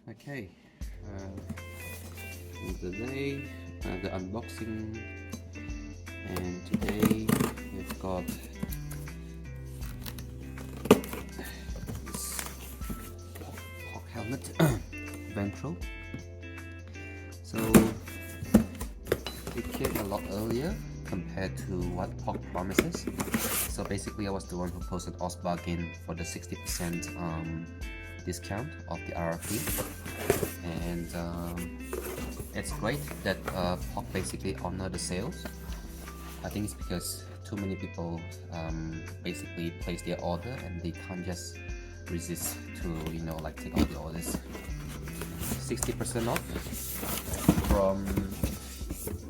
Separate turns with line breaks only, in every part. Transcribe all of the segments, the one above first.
Okay, today the unboxing, and today we've got this POC helmet Ventral. So it came a lot earlier compared to what POC promises. So basically I was the one who posted OS bargain for the 60% discount of the RRP, and it's great that POC basically honor the sales. I think it's because too many people basically place their order and they can't just resist to like take all the orders. 60% off from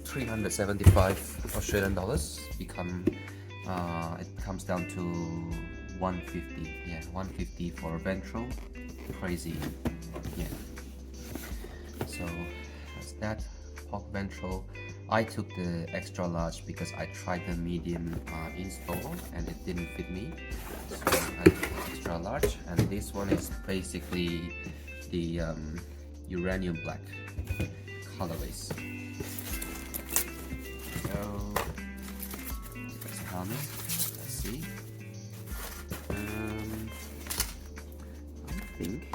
375 Australian dollars become it comes down to 150. Yeah, 150 for Ventral. Crazy. Yeah, so that's that. POC Ventral. I took the extra large because I tried the medium install and it didn't fit me, so I took the extra large, and this one is basically the uranium black colorways. So that's the helmet. Let's see. I think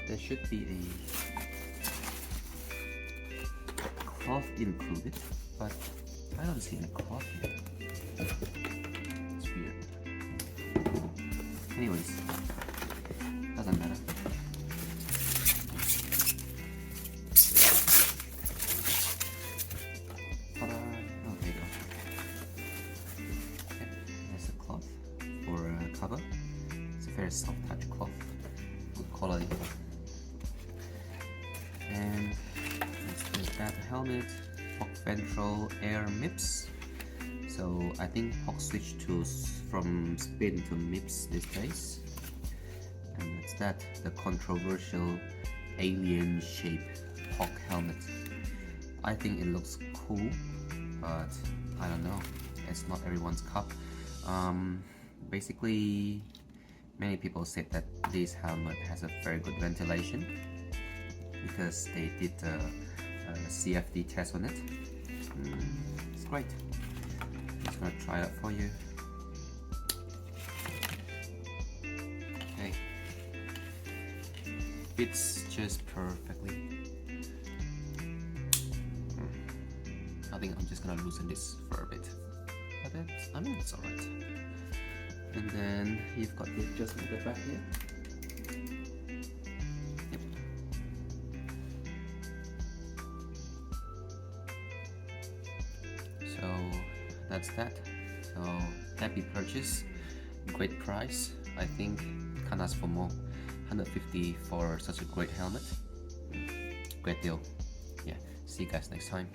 there should be a cloth included, but I don't see any cloth here. It's weird. Anyways, doesn't matter. Ta-da! Oh, there you go. Okay, there's a cloth for a cover. It's a very soft touch cloth, good quality. And there's that helmet, POC Ventral Air Mips. So I think POC switched from spin to Mips these days. And that's that, the controversial alien shaped POC helmet. I think it looks cool, but I don't know, it's not everyone's cup. Basically, many people said that this helmet has a very good ventilation because they did a CFD test on it. It's great. I'm just gonna try it for you. Okay, fits just perfectly. I think I'm just gonna loosen this for a bit, but I mean it's alright. And then you've got the adjustment at the back here. Yep. So that's that. So happy purchase, great price. I think can't ask for more. 150 for such a great helmet. Great deal. Yeah. See you guys next time.